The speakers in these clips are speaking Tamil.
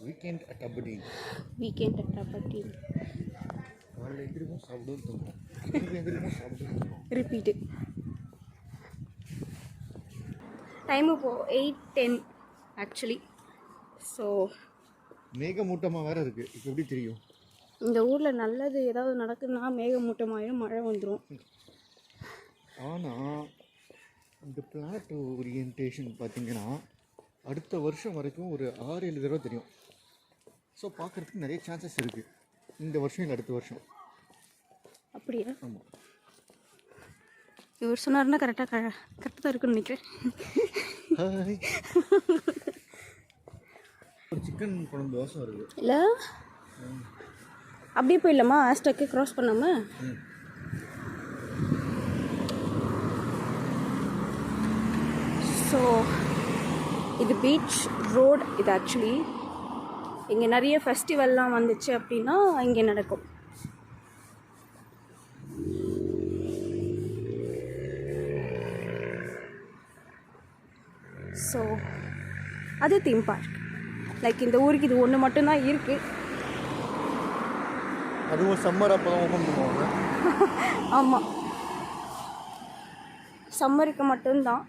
Weekend at Avadi. Weekend at Avadi. காலையில் எந்திரிப்போம், சாப்பிடுவோம், தூங்குவோம். திருப்பி எந்திரிப்போம், சாப்பிடுவோம், தூங்குவோம். ரிப்பீட்டு. டைம் இப்போது 8:10 ஆக்சுவலி. ஸோ மேகமூட்டமாக வேறு இருக்குது. இப்போ எப்படி தெரியும்? இந்த ஊரில் நல்லது ஏதாவது நடக்குதுன்னா மேகமூட்டமாயிடும், மழை வந்துடும். ஆனால் இந்த பிளாட் ஓரியன்டேஷன் பார்த்திங்கன்னா அடுத்த வருஷம் வரைக்கும் ஒரு 6-7 தடவை தெரியும். ஸோ பார்க்குறதுக்கு நிறைய சான்சஸ் இருக்குது. இந்த வருஷம் இல்லை, அடுத்த வருஷம். அப்படியா? ஆமாம். இவர் சொன்னார்னா கரெக்டாக தான் இருக்குன்னு நினைக்கிறேன். ஒரு சிக்கன் குழம்பு தோசை வருது இல்லை, அப்படியே போயிடலாமா? ஹேஷ்டேக்கு க்ராஸ் பண்ணாமல். ஸோ இது பீச் ரோடு. இது ஆக்சுவலி இங்கே நிறைய ஃபெஸ்டிவல்லாம் வந்துச்சு அப்படின்னா இங்கே நடக்கும். ஸோ அது தீம் பார்க். லைக் இந்த ஊருக்கு இது ஒன்று மட்டும்தான் இருக்குது. அதுவும் சம்மர் அப்போ தான் ஓப்பன் பண்ணுவாங்க. ஆமாம், சம்மருக்கு மட்டும்தான்.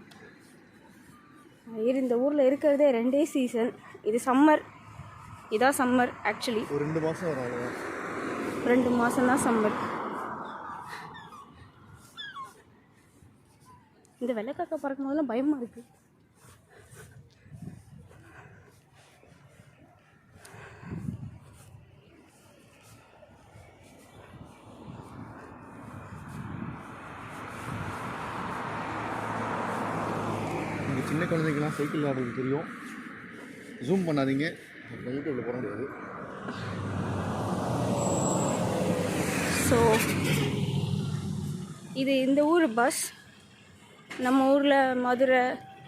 இந்த ஊரில் இருக்கிறதே 2 சீசன். இது சம்மர், இதான் சம்மர் ஆக்சுவலி. ஒரு 2 மாதம் வரும். 2 மாதம் தான் சம்மர். இந்த வெள்ளைக்காக்கா பறக்கும் போதெல்லாம் பயமாக இருக்குது. இங்கே சின்ன குழந்தைங்கலாம் சைக்கிள் ஆடுறது தெரியும். ஜூம் பண்ணாதீங்க, யூடியூப்பில் போட முடியாது. ஸோ இது இந்த ஊர் பஸ். நம்ம ஊரில் மதுரை,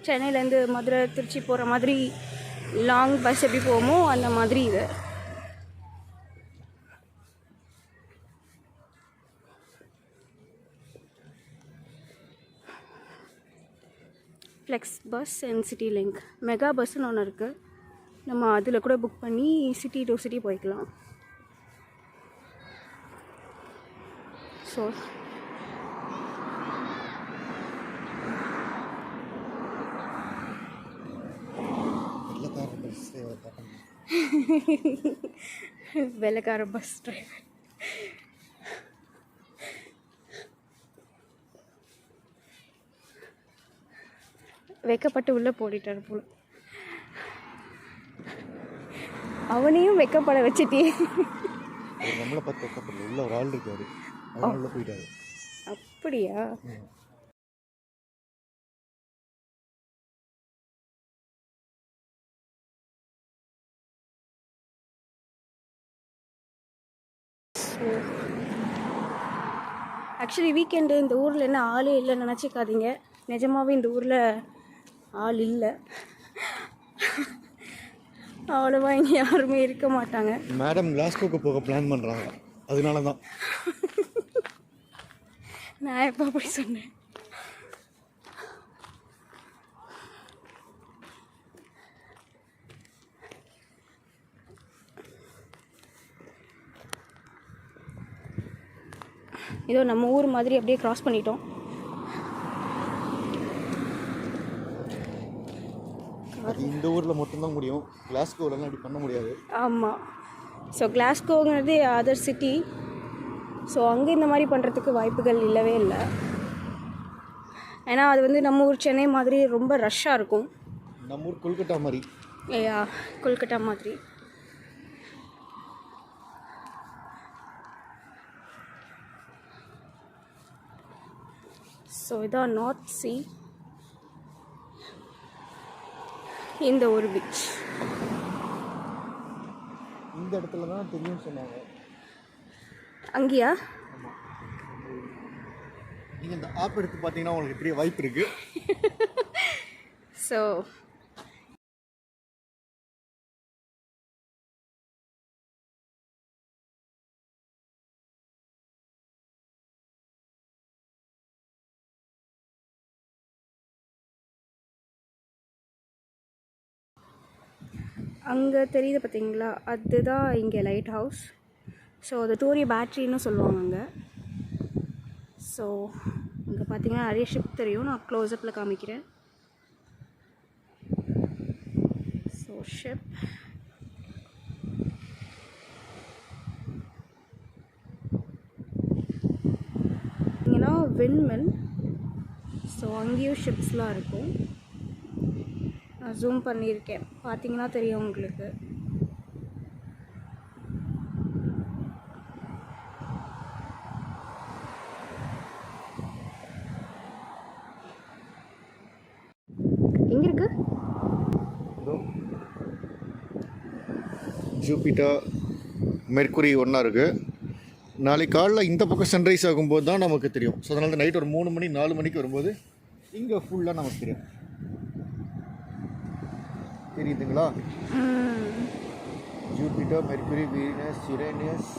சென்னையிலேருந்து மதுரை திருச்சி போகிற மாதிரி லாங் பஸ் எப்படி போவோமோ அந்த மாதிரி இது. Flex bus and city link. Mega பஸ்ஸுன்னு ஒன்று இருக்குது. நம்ம அதில் கூட புக் பண்ணி சிட்டி டு சிட்டி போய்க்கலாம். ஸோ வெள்ளைக்கார பஸ் டிரைவர் வெக்கப்பட்டு உள்ளே போடிட்டார் போல. அவனையும் வெக்கப்பட வச்சுட்டே. நம்மளை பார்த்து வெக்கப்படல, உள்ள ஒரு ஆள் இருக்காரு, அதனால உள்ள போயிட்டாரு. அப்படியா? ஆக்சுவலி வீக்கெண்டு இந்த ஊரில் என்ன ஆளே இல்லைன்னு நினச்சிக்காதீங்க. நிஜமாகவே இந்த ஊரில் ஆள் இல்லை. அவ்வளோவா இங்கே யாருமே இருக்க மாட்டாங்க. மேடம் கிளாஸ்கோக்கு போக பிளான் பண்ணுறாங்க, அதனால தான். நான் எப்போ அப்படி சொன்னேன்? ஏதோ நம்ம ஊர் மாதிரி அப்படியே கிராஸ் பண்ணிட்டோம். அது இந்த ஊரில் மட்டும்தான் முடியும், கிளாஸ்கோவிலலாம் அப்படி பண்ண முடியாது. ஆமாம். ஸோ கிளாஸ்கோங்கிறது அதர் சிட்டி. ஸோ அங்கே இந்த மாதிரி பண்ணுறதுக்கு வாய்ப்புகள் இல்லவே இல்லை. ஏன்னா அது வந்து நம்ம ஊர் சென்னை மாதிரி ரொம்ப ரஷ்ஷாக இருக்கும். நம்ம ஊர் கொல்கட்டா மாதிரி. ஏயா, கொல்கட்டா மாதிரி. ஸோ இதான் நார்த் சி. இந்த ஒரு பீச் இந்த இடத்துல தான் தெரியும்னு சொன்னாங்க. அங்கேயா? நீங்கள் இந்த ஆப் எடுத்து பார்த்தீங்கன்னா உங்களுக்கு தெரிய வாய்ப்பு இருக்குது. ஸோ அங்கே தெரியுது பார்த்தீங்களா, அதுதான் இங்கே லைட் ஹவுஸ். ஸோ அது டோரி பேட்ரின்னு சொல்லுவாங்க அங்கே. ஸோ இங்கே பார்த்தீங்கன்னா நிறைய ஷிப் தெரியும். நான் க்ளோஸ்அப்பில் காமிக்கிறேன். ஸோ ஷிப் இங்கேனா விண்மில். ஸோ அங்கேயும் ஷிப்ஸ்லாம் இருக்கும். நான் ஜூம் பண்ணியிருக்கேன், பார்த்தீங்கன்னா தெரியும் உங்களுக்கு. எங்கே இருக்கு? ஜூபிட்டர் மெர்க்குரி ஒன்றா இருக்குது. நாளைக்கு காலைல இந்த பக்கம் சன்ரைஸ் ஆகும்போது தான் நமக்கு தெரியும். ஸோ அதனால நைட் ஒரு 3 மணி 4 மணிக்கு வரும்போது இங்கே ஃபுல்லாக நமக்கு தெரியும். தெரியுதுங்களா? Jupiter, mercury, Venus, Uranus.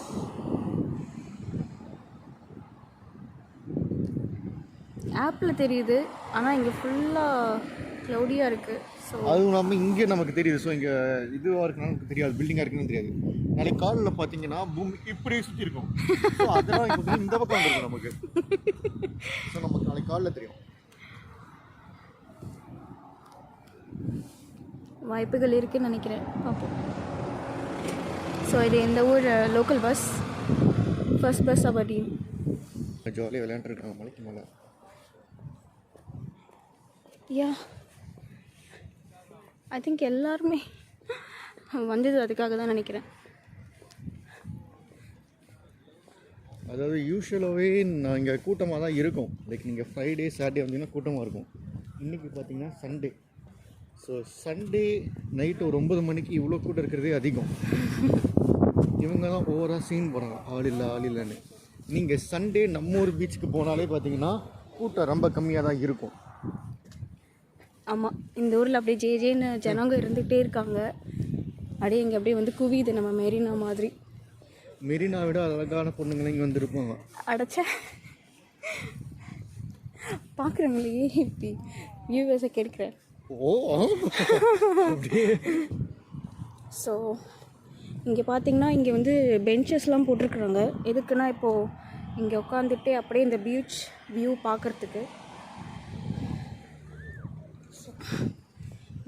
ஆப்பில் தெரியுது, ஆனால் இங்கே ஃபுல்லாக க்ளௌடியாக இருக்குது. ஸோ அதுவும் இல்லாமல் இங்கே நமக்கு தெரியுது. ஸோ இங்கே இதுவாக இருக்குன்னு நமக்கு தெரியாது, பில்டிங்காக இருக்குன்னு தெரியாது. நாளைக்கு காலில் பார்த்தீங்கன்னா பூமி இப்படியே சுற்றி இருக்கும். ஸோ அதெல்லாம் இப்போ இந்த பக்கம் வந்துருக்கும் நமக்கு. ஸோ நமக்கு நாளைக்கு காலில் தெரியும். வாய்ப்புகள் இருக்குன்னு நினைக்கிறேன், பார்ப்போம். ஸோ இது இந்த ஊர் local bus, first bus Aberdeen. ஜாலியாக விளையாண்டுருக்காங்க மலைக்கு மேலே. யா, ஐ திங்க் எல்லாருமே வந்தது அதுக்காக தான் நினைக்கிறேன். அதாவது யூஸ்வலாகவே நான் இங்கே கூட்டமாக தான் இருக்கும். லைக் நீங்கள் ஃப்ரைடே சாட்டர்டே வந்தீங்கன்னா கூட்டமாக இருக்கும். இன்றைக்கி பார்த்தீங்கன்னா சண்டே. ஸோ சண்டே நைட்டு ஒரு 9 மணிக்கு இவ்வளோ கூட்டம் இருக்கிறதே அதிகம். இவங்க தான் ஓவராக சீன் போகிறாங்க, ஆள் இல்லைன்னு. நீங்கள் சண்டே நம்ம ஊர் பீச்சுக்கு போனாலே பார்த்தீங்கன்னா கூட்டம் ரொம்ப கம்மியாக தான் இருக்கும். ஆமாம், இந்த ஊரில் அப்படியே ஜேன்னு ஜனங்க இருந்துகிட்டே இருக்காங்க. அப்படியே இங்கே அப்படியே வந்து குவியுது நம்ம மெரினா மாதிரி. மெரினா விட அழகான பொண்ணுங்களும் இங்கே வந்துருப்பாங்க. அடைச்ச பார்க்குறவங்களே இப்படி வியூவர்ஸை கேட்குறேன். ஓ ஸோ இங்கே பார்த்தீங்கன்னா இங்கே வந்து பெஞ்சஸ்லாம் போட்டிருக்குறாங்க. எதுக்குன்னா இப்போது இங்கே உட்காந்துட்டு அப்படியே இந்த பீச் வியூ பார்க்குறதுக்கு.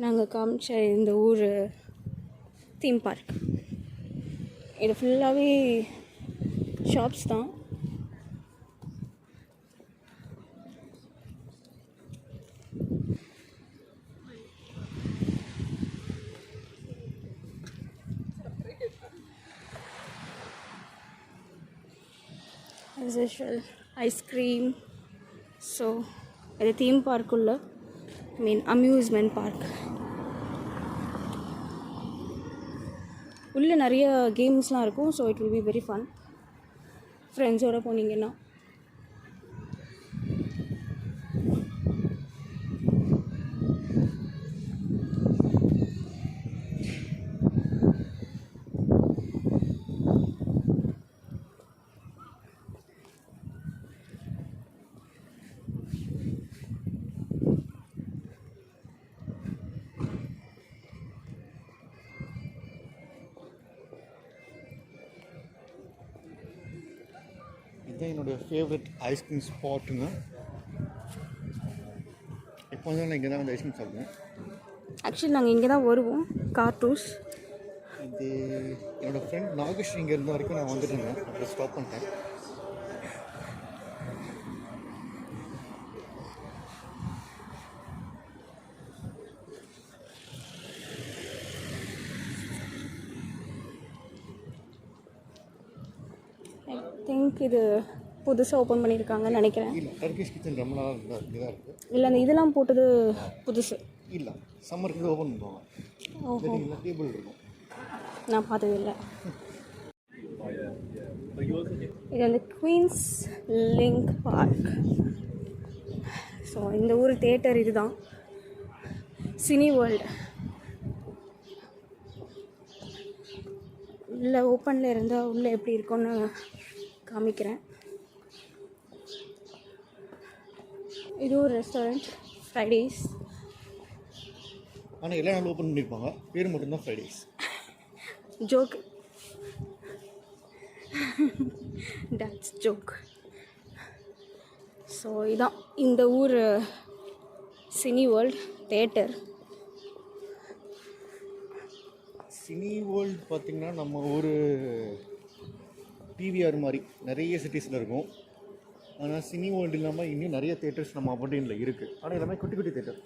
நாங்கள் காமிச்ச இந்த ஊர் தீம் பார்க், இது ஃபுல்லாகவே ஷாப்ஸ் தான். as usual ice cream. ஸோ இது தீம் பார்க்குள்ள அம்யூஸ்மெண்ட் பார்க். உள்ளே நிறைய கேம்ஸ்லாம் இருக்கும். So it will be very fun ஃப்ரெண்ட்ஸோடு போனீங்கன்னா. இதுதான் என்னுடைய ஃபேவரட் ஐஸ்கிரீம் ஸ்பாட்டுங்க. எப்போ வந்து நான் இங்கே தான் வந்து ஐஸ்கிரீம் சாப்பிடுவேன். ஆக்சுவலி நாங்கள் இங்கே தான் வருவோம், கார்ட்டூஸ். இது என்னோடய ஃப்ரெண்ட் நாகேஷ் இங்கே இருந்த வரைக்கும் நான் வந்துட்டு இருந்தேன், அப்புறம் ஸ்டாப் பண்ணிட்டேன். ஐ திங்க் இது புதுசாக ஓப்பன் பண்ணியிருக்காங்கன்னு நினைக்கிறேன். இல்லை, டர்க்கிஷ் கிச்சன் ரொம்ப நாளாக இங்கே தான் இருக்குது. இல்லை, அந்த இதெல்லாம் போட்டது புதுசு இல்லை, சம்மருக்கு ஓப்பன் பண்ணுவாங்க. ஓஹோ, இல்லை, டேபிள் இருக்கும். நான் பார்த்ததில்லை. இது வந்து குயின்ஸ் லிங்க் பார்க். ஸோ இந்த ஊர் தேட்டர் இதுதான், சினி வேர்ல்டு. உள்ளே ஓப்பனில் இருந்தால் உள்ளே எப்படி இருக்கும்னு காமிக்கிறேன். இது ஒரு ரெஸ்டாரண்ட், ஃப்ரைடேஸ். ஆனால் எல்லா நாளும் ஓப்பன் பண்ணியிருப்பாங்க, பேர் மட்டும்தான் Fridays. Joke, that's joke. So இதான் இந்த ஊர் cine world theatre. Cine world பார்த்திங்கன்னா நம்ம ஒரு பிவிஆர் மாதிரி நிறைய சிட்டிஸில் இருக்கும். ஆனால் சினி வேர்ல்டு இல்லாமல் இன்னும் நிறைய தேட்டர்ஸ் நம்ம அப்படின்ல இருக்குது. ஆனால் எல்லாமே குட்டி குட்டி தேட்டர்.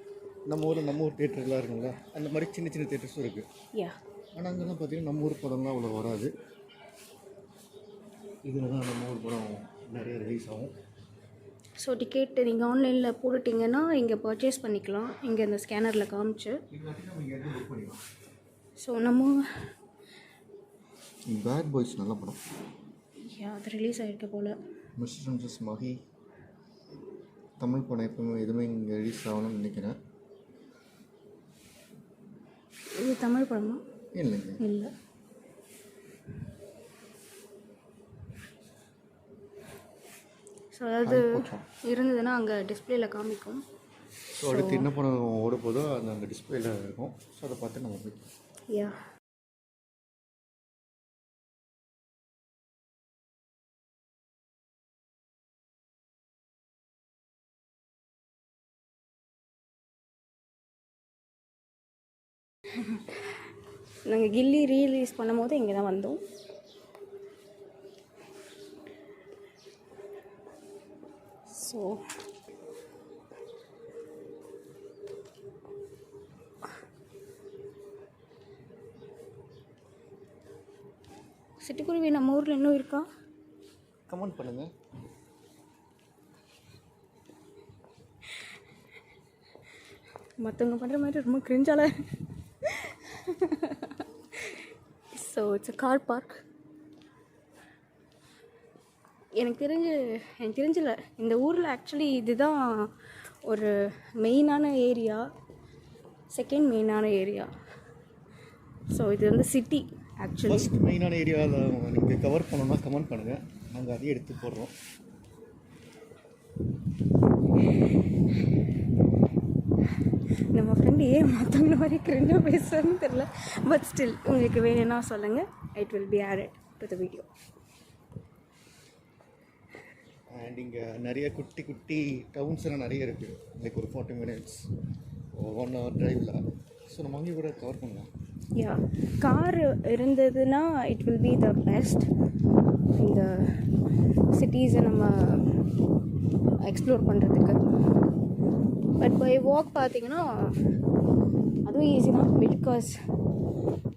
நம்ம ஊர் தேட்டர்லாம் இருக்குங்களா, அந்த மாதிரி சின்ன சின்ன தேட்டர்ஸும் இருக்குது. ஆனால் அங்கெல்லாம் பார்த்திங்கன்னா நம்ம ஊர் படம்லாம் அவ்வளோ வராது. இதில் தான் நம்ம ஊர் படம் நிறைய ரிலீஸ் ஆகும். ஸோ டிக்கெட் நீங்கள் ஆன்லைனில் போட்டுட்டிங்கன்னா இங்கே பர்ச்சேஸ் பண்ணிக்கலாம். இங்கே இந்த ஸ்கேனரில் காமிச்சு. ஸோ நம்ம பேட் பாய்ஸ் நல்ல படம், அது ரிலீஸ் ஆகிருக்க போல். Mister and missus Mahi Tamil படம் எப்பவுமே எதுவுமே இங்கே ரிலீஸ் ஆகணும்னு நினைக்கிறேன். இது தமிழ் படமா? இல்லைங்க, இல்லை. ஸோ அதாவது இருந்ததுன்னா அங்கே டிஸ்பிளேயில் காமிக்கும். ஸோ அடுத்து என்ன படம் ஓட போதோ அது அங்கே டிஸ்பிளேயில் இருக்கும். ஸோ அதை பார்த்து நம்ம போய் யா நாங்கள் கில்லி ரீலீஸ் பண்ணும்போது இங்கே தான் வந்தோம். ஸோ சிட்டுக்குருவி நம்ம ஊரில் இன்னும் இருக்கா? கமெண்ட் பண்ணுங்கள். மற்றவங்க பண்ணுற மாதிரி ரொம்ப கிரிஞ்சால. So it's a car park. எனக்கு தெரிஞ்சல இந்த ஊரில் ஆக்சுவலி இதுதான் ஒரு மெயினான ஏரியா, செகண்ட் மெயினான ஏரியா. ஸோ இது வந்து சிட்டி ஆக்சுவலி. ஃபர்ஸ்ட் மெயினான ஏரியாவில் நீங்கள் கவர் பண்ணணும்னா கமெண்ட் பண்ணுங்கள், நாங்கள் அதையும் எடுத்து போடுறோம். நம்ம ஃப்ரெண்டு ஏன் மற்றவங்கள மாதிரி கிரிஞ்சாக பேசுகிறதுன்னு தெரில. பட் ஸ்டில் உங்களுக்கு வேணும்னா சொல்லுங்கள், it will B added to the video. And இங்கே நிறைய குட்டி குட்டி டவுன்ஸ் எல்லாம் நிறைய இருக்குது. லைக் ஒரு 40 minutes 1 hour டிரைவில். ஸோ நம்ம அங்கேயும் கூட கவர் பண்ணலாம். யா, கார் இருந்ததுன்னா it will be the best. இந்த சிட்டிஸை நம்ம எக்ஸ்ப்ளோர் பண்ணுறதுக்கு. பட் பை வாக் பார்த்தீங்கன்னா அதுவும் ஈஸி தான், பிகாஸ்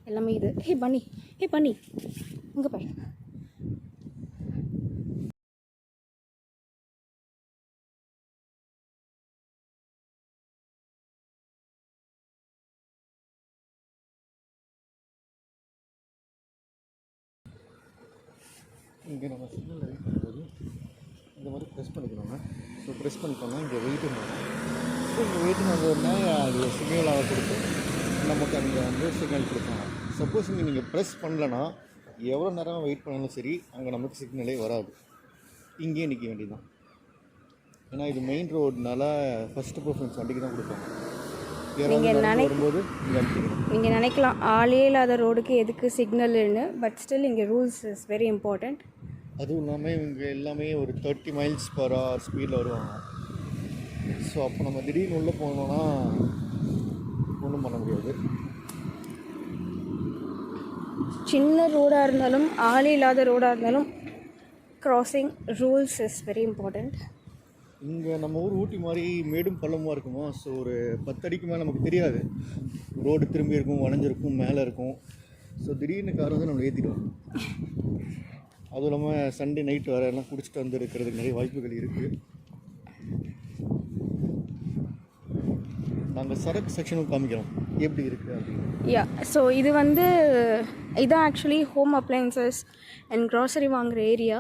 எல்லாமே இது. ஹே பண்ணி இங்கே போய் இங்கே நம்ம சிக்னலில் வெயிட் பண்ணும்போது இந்த மாதிரி ப்ரெஸ் பண்ணிக்கணுங்க. ஸோ ப்ரெஸ் பண்ணிட்டோம்னா இங்கே வெயிட் பண்ணணும். ஸோ இங்கே வெயிட் வந்தோடனே அது சிக்னலாக கொடுத்து நமக்கு அங்கே வந்து சிக்னல் கொடுப்பாங்க. சப்போஸ் இங்கே நீங்கள் ப்ரெஸ் பண்ணலன்னா எவ்வளோ நேரம் வெயிட் பண்ணாலும் சரி அங்கே நமக்கு சிக்னலே வராது. இங்கேயே நிற்க வேண்டியதுதான். ஏன்னா இது மெயின் ரோடுனால ஃபஸ்ட்டு ப்ரிஃபரன்ஸ் வண்டிக்கு தான் கொடுப்பாங்க. நீங்கள் நினைக்கலாம் ஆளே இல்லாத ரோடுக்கு எதுக்கு சிக்னல்னு. பட் ஸ்டில் இங்கே ரூல்ஸ் இஸ் வெரி இம்பார்ட்டண்ட். அதுவும் இல்லாமல் இவங்க எல்லாமே ஒரு 30 miles/hour ஸ்பீடில் வருவாங்க. ஸோ அப்போ நம்ம திடீர்னு உள்ளே போனோம்னா ஒன்றும் பண்ண முடியாது. சின்ன ரோடாக இருந்தாலும் ஆளே இல்லாத ரோடாக இருந்தாலும் crossing rules is very important. இங்கே நம்ம ஊர் ஊட்டி மாதிரி மேடும் பள்ளமாக இருக்குமா. ஸோ ஒரு 10 அடிக்கு மேலே நமக்கு தெரியாது. ரோடு திரும்பி இருக்கும், வளைஞ்சிருக்கும், மேலே இருக்கும். ஸோ திடீர்னு கார் வந்து நம்ம ஏற்றிடுவோம். அதுவும் இல்லாமல் சண்டே நைட் வர எல்லாம் குடிச்சிட்டு வந்து இருக்கிறதுக்கு நிறைய வாய்ப்புகள் இருக்குது. நாங்கள் சரக்கு செக்ஷனும் காமிக்கிறோம் எப்படி இருக்குது அப்படின்னு. யா, ஸோ இது வந்து இதான் actually home appliances and grocery வாங்குகிற ஏரியா.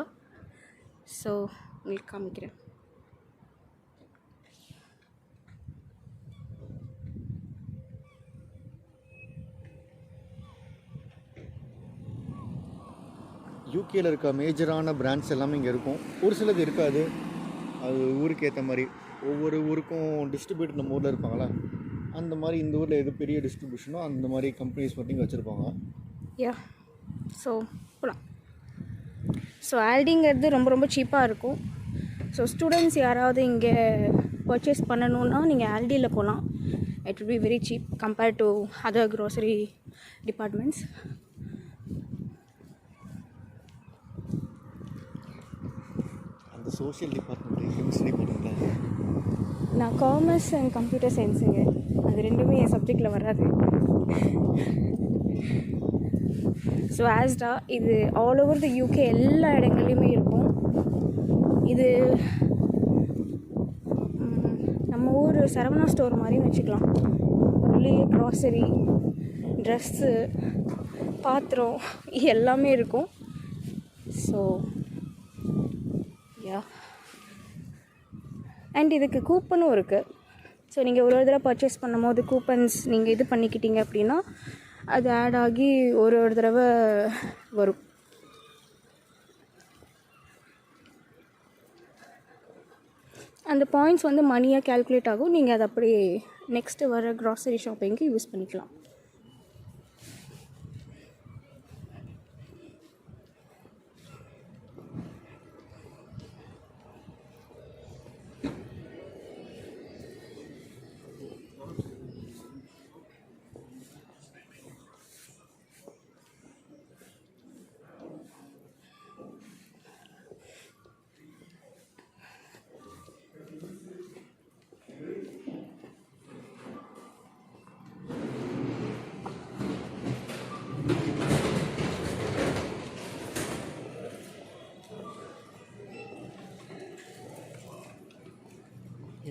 ஸோ உங்களுக்கு காமிக்கிறேன். யூகேயில் இருக்க மேஜரான பிராண்ட்ஸ் எல்லாமே இங்கே இருக்கும். ஒரு சிலது இருக்காது, அது ஊருக்கு ஏற்ற மாதிரி. ஒவ்வொரு ஊருக்கும் டிஸ்ட்ரிபியூட்டர் நம்ம ஊரில் இருப்பாங்களா, அந்த மாதிரி இந்த ஊரில் எது பெரிய டிஸ்ட்ரிபியூஷனோ அந்த மாதிரி கம்பெனிஸ் மட்டும் இங்கே வச்சுருப்பாங்க. யா ஸோ போகலாம். ஸோ ஆல்டிங்கிறது ரொம்ப ரொம்ப சீப்பாக இருக்கும். ஸோ ஸ்டூடெண்ட்ஸ் யாராவது இங்கே பர்ச்சேஸ் பண்ணணுன்னா நீங்கள் ஆல்டியில் போகலாம். It will be very cheap compared to other grocery departments. அந்த சோஷியல் டிபார்ட்மெண்ட், கெமிஸ்ட்ரி டிபார்ட்மெண்ட், நான் காமர்ஸ் அண்ட் கம்ப்யூட்டர் சயின்ஸுங்க. அது ரெண்டுமே என் சப்ஜெக்டில் வராது. ஸோ ஆஸ்டா இது ஆல் ஓவர் த யூகே எல்லா இடங்கள்லையுமே இருக்கும். இது நம்ம ஊர் சரவணா ஸ்டோர் மாதிரின்னு வச்சுக்கலாம். உள்ளேயே க்ராசரி, ட்ரெஸ்ஸு, பாத்திரம் எல்லாமே இருக்கும். ஸோ யா அண்ட் இதுக்கு கூப்பனும் இருக்குது. ஸோ நீங்கள் ஒரு தடவை பர்ச்சேஸ் பண்ணும் போது கூப்பன்ஸ் நீங்கள் இது பண்ணிக்கிட்டீங்க அப்படின்னா அது ஆட் ஆகி ஒரு தடவை வரும். அந்த பாயிண்ட்ஸ் வந்து மணியாக கேல்குலேட் ஆகும். நீங்கள் அதை அப்படியே நெக்ஸ்ட்டு வர க்ராசரி ஷாப்பிங்க்கு யூஸ் பண்ணிக்கலாம்.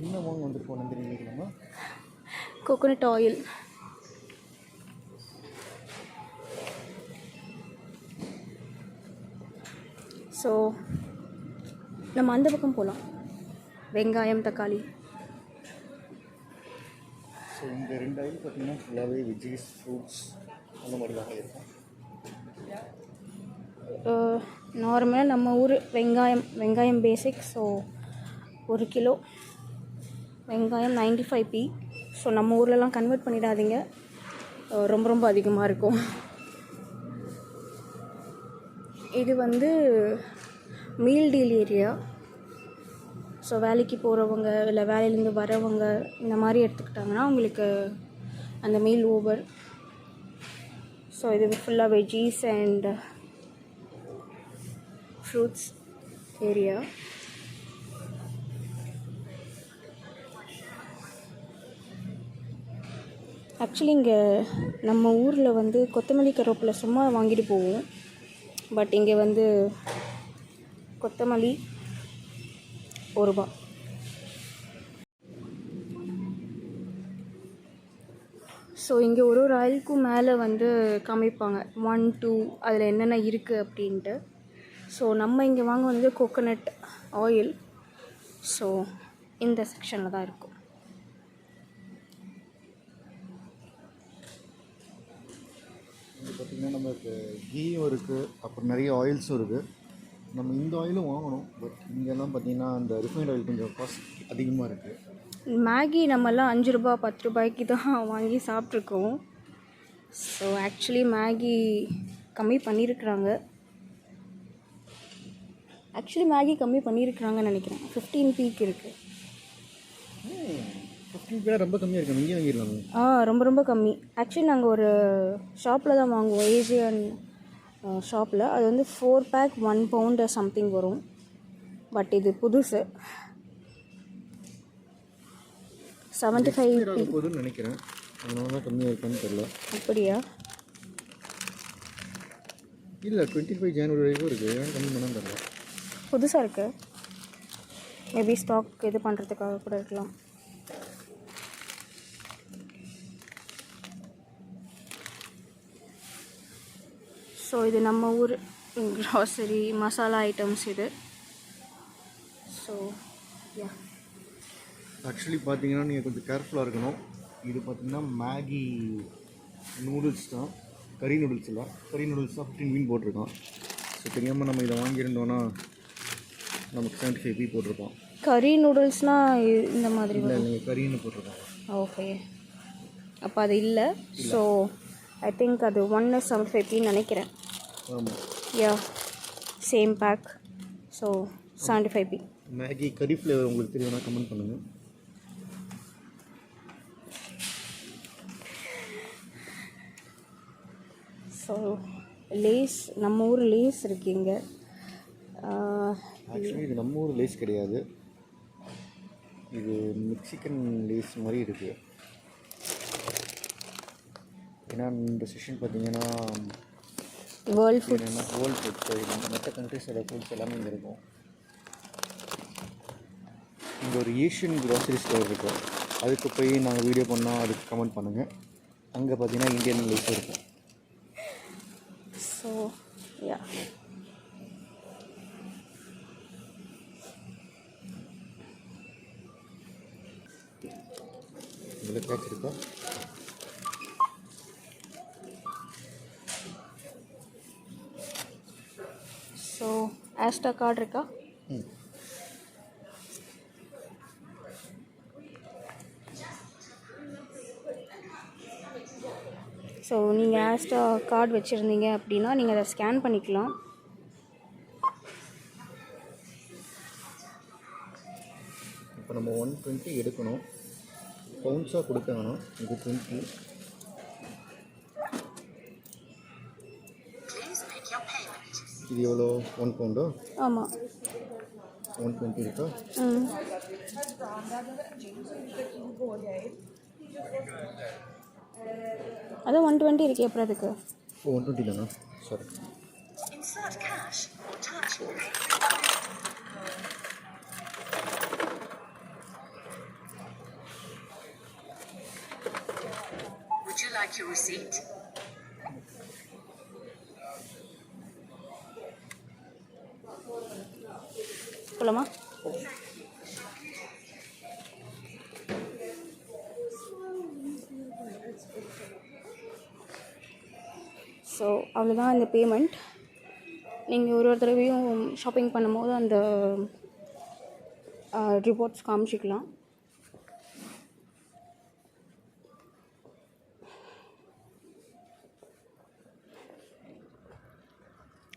என்ன வாங்க வந்து போனோம் தெரியுமா? Coconut oil. ஸோ நம்ம அந்த பக்கம் போகலாம். வெங்காயம், தக்காளி. ஸோ இந்த 2 ஆயில் பார்த்திங்கன்னா ஃபுல்லாகவே வெஜ்ஜீஸ், ஃப்ரூட்ஸ் அந்த மாதிரி தான் இருக்கும். நார்மலாக நம்ம ஊர் வெங்காயம் பேசிக். ஸோ 1 கிலோ வெங்காயம் 95p. ஸோ நம்ம ஊர்லலாம் கன்வெர்ட் பண்ணிடாதீங்க, ரொம்ப ரொம்ப அதிகமாக இருக்கும். இது வந்து மீல் டீல் ஏரியா. ஸோ வேலைக்கு போகிறவங்க இல்லை வேலையிலேருந்து வரவங்க இந்த மாதிரி எடுத்துக்கிட்டாங்கன்னா அவங்களுக்கு அந்த மீல் ஓவர். ஸோ இது ஃபுல்லாக veggies and fruits area. Actually இங்கே நம்ம ஊரில் வந்து கொத்தமல்லி கருவேப்பிலை சும்மா வாங்கிட்டு போவோம். பட் இங்கே வந்து கொத்தமல்லி ₹1. ஸோ இங்கே ஒரு ஆயிலுக்கும் மேலே வந்து காமிப்பாங்க 1, 2 அதில் என்னென்ன இருக்குது அப்படின்ட்டு. ஸோ நம்ம இங்கே வாங்க வந்து கோகோனட் ஆயில். ஸோ இந்த செக்ஷனில் தான் இருக்கும். இது பார்த்திங்கன்னா நமக்கு கீயும் இருக்குது, அப்புறம் நிறைய ஆயில்ஸும் இருக்குது. நம்ம இந்த ஆயிலும் வாங்கணும். பட் இங்கெல்லாம் பார்த்திங்கன்னா அந்த ரிஃபைண்ட் ஆயில் கொஞ்சம் காஸ்ட் அதிகமாக இருக்குது. மேகி நம்மலாம் ₹5 ₹10 தான் வாங்கி சாப்பிட்ருக்கோம். ஸோ ஆக்சுவலி மேகி கம்மி பண்ணியிருக்கிறாங்கன்னு நினைக்கிறேன். 15p இருக்குது. 15p ரொம்ப கம்மியாக இருக்குது. இங்கே வாங்கிடலாம். ரொம்ப ரொம்ப கம்மி. ஆக்சுவலி நாங்கள் ஒரு ஷாப்பில் தான் வாங்குவோம், ஏசியன் ஷாப்பில். அது வந்து 4 பேக் £1 சம்திங் வரும். பட் இது புதுசு 75p போதுன்னு நினைக்கிறேன். அதனால தான் கம்மியாக இருக்கான்னு தெரியல. அப்படியா? இல்லை, 25 ஜனவரி வரைக்கும் இருக்குது. ஏன் கம்மி பண்ணான்னு தெரியல. புதுசாக இருக்குது. மேபி ஸ்டாக் இது பண்ணுறதுக்காக கூட இருக்கலாம். ஸோ இது நம்ம ஊர் க்ராசரி மசாலா ஐட்டம்ஸ் இது. ஸோ யா ஆக்சுவலி பார்த்தீங்கன்னா நீங்கள் கொஞ்சம் கேர்ஃபுல்லாக இருக்கணும். இது பார்த்திங்கன்னா மேகி நூடுல்ஸ் தான், கறி நூடுல்ஸ் இல்லை. கறி நூடுல்ஸ் தான் 15p போட்டிருக்கான். ஸோ தெரியாமல் நம்ம இதை வாங்கியிருந்தோன்னா நமக்கு 75p போட்டிருக்கோம். கறி நூடுல்ஸ்னால் இந்த மாதிரி இல்லை, நீங்கள் கறின்னு போட்டிருக்காங்க. ஓகே. அப்போ அது இல்லை. ஸோ ஐ திங்க் அது 175p நினைக்கிறேன். ஆமாம். Yeah same pack. So 75p. Maggi curry flavour உங்களுக்கு தெரியும்னா கமெண்ட் பண்ணுங்கள். ஸோ லேஸ், நம்ம ஊர் லேஸ் இருக்குங்க. ஆக்சுவலி இது நம்ம ஊர் லேஸ் கிடையாது, இது மெக்சிகன் லேஸ் மாதிரி இருக்குது. ஏன்னா இந்த செஷன் பார்த்தீங்கன்னா வேர்ல்ட் ஃபுட்ஸ், வேர்ல்ட் ஃபுட்ஸ், மற்ற கண்ட்ரிஸோட ஃபுட்ஸ் எல்லாமே இங்கே இருக்கும். இங்கே ஒரு ஏஷியன் க்ராசரி ஸ்டோர் இருக்கும், அதுக்கு போய் நாங்கள் வீடியோ பண்ணால் அதுக்கு கமெண்ட் பண்ணுங்கள். அங்கே பார்த்தீங்கன்னா இந்தியன் லேஸ் இருக்கும். ஸோ யா இதில் கேட்ச் இருக்கா? ஸோ ஆஸ்டா கார்டு இருக்கா? ஸோ நீங்கள் ஆஸ்டா கார்டு வச்சுருந்தீங்க அப்படின்னா நீங்கள் அதை ஸ்கேன் பண்ணிக்கலாம். இப்போ நம்ம 120 எடுக்கணும், பவுன்ஸாக கொடுக்க வேணும். இது 20. இது எவ்வளோ? 1 பவுண்டோ? ஆமாம், 120 இருக்கா? அதான் 120 இருக்கே, அப்புறம் அதுக்கு. ஓ 120 தானா? Sorry. Would you like your receipt? போலாமா? ஸோ அவ்வளோதான் இந்த பேமெண்ட். நீங்கள் ஒரு தடவையும் ஷாப்பிங் பண்ணும்போது அந்த ரிப்போர்ட்ஸ் காமிச்சிக்கலாம்.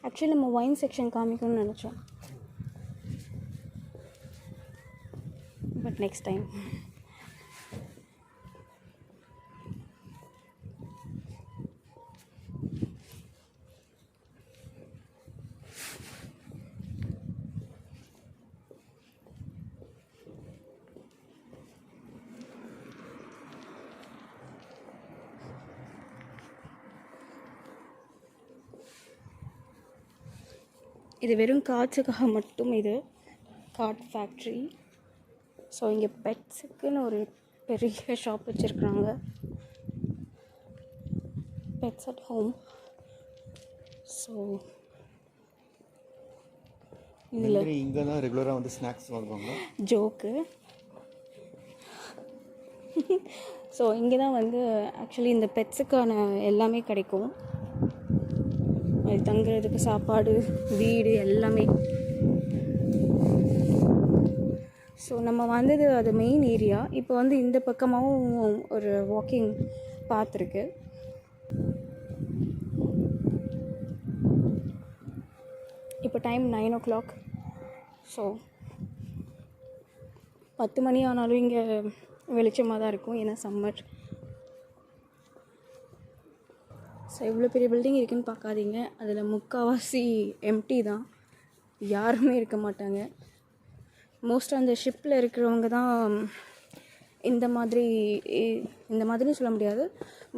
ஆக்சுவலி நம்ம வைன் செக்ஷன் காமிக்கணும்னு நினச்சோம், பட் நெக்ஸ்ட் டைம். இது வெறும் கார்ட்ஸுக்காக மட்டும், இது கார்ட் ஃபேக்ட்ரி. ஸோ இங்கே பெட்ஸுக்குன்னு ஒரு பெரிய ஷாப் வச்சுருக்குறாங்க, பெட்ஸ் அட் ஹோம். ஸோ இதில் இங்கே தான் ரெகுலராக வந்து ஸ்நாக்ஸ் வாங்குவாங்க. ஜோக்கு. ஸோ இங்கே தான் வந்து ஆக்சுவலி இந்த பெட்ஸுக்கான எல்லாமே கிடைக்கும். அது தங்குறதுக்கு சாப்பாடு, வீடு எல்லாமே. ஸோ நம்ம வந்தது அது மெயின் ஏரியா. இப்போ வந்து இந்த பக்கமாகவும் ஒரு வாக்கிங் பாத் இருக்கு. இப்போ டைம் 9 o'clock. ஸோ 10 மணி ஆனாலும் இங்கே வெளிச்சமாக தான் இருக்கும், ஏன்னா சம்மர். ஸோ இவ்வளோ பெரிய பில்டிங் இருக்குதுன்னு பார்க்காதீங்க, அதில் முக்கால்வாசி எம்டி தான், யாருமே இருக்க மாட்டாங்க. மோஸ்ட்டாக அந்த ஷிப்பில் இருக்கிறவங்க தான் இந்த மாதிரின்னு சொல்ல முடியாது,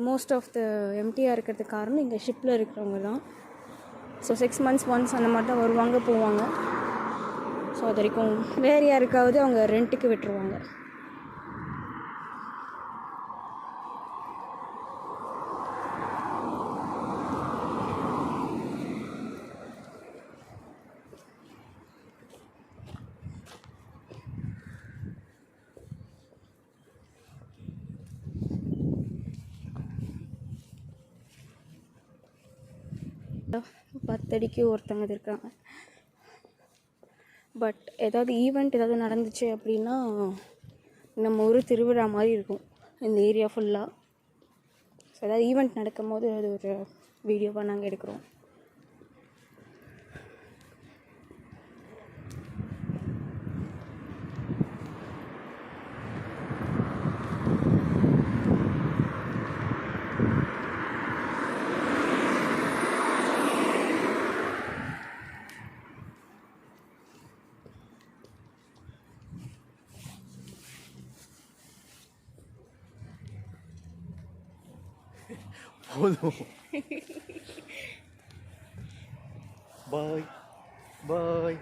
மோஸ்ட் ஆஃப் த எம்டியாக இருக்கிறதுக்கு காரணம் இங்கே ஷிப்பில் இருக்கிறவங்க தான். ஸோ 6 months ஒன்ஸ் அந்த மாதிரி தான் வருவாங்க போவாங்க. ஸோ அது வரைக்கும் வேறு யாருக்காவது அவங்க ரெண்ட்டுக்கு விட்டுருவாங்க. பத்தடிக்கு ஒருத்தவங்க இருக்காங்க. பட் ஏதாவது ஈவெண்ட் ஏதாவது நடந்துச்சு அப்படின்னா நம்ம ஊர் திருவிழா மாதிரி இருக்கும் இந்த ஏரியா ஃபுல்லாக. ஸோ ஏதாவது ஈவெண்ட் நடக்கும் போது அது ஒரு வீடியோவாக நாங்கள் எடுக்கிறோம். போதும். பாய் பாய்.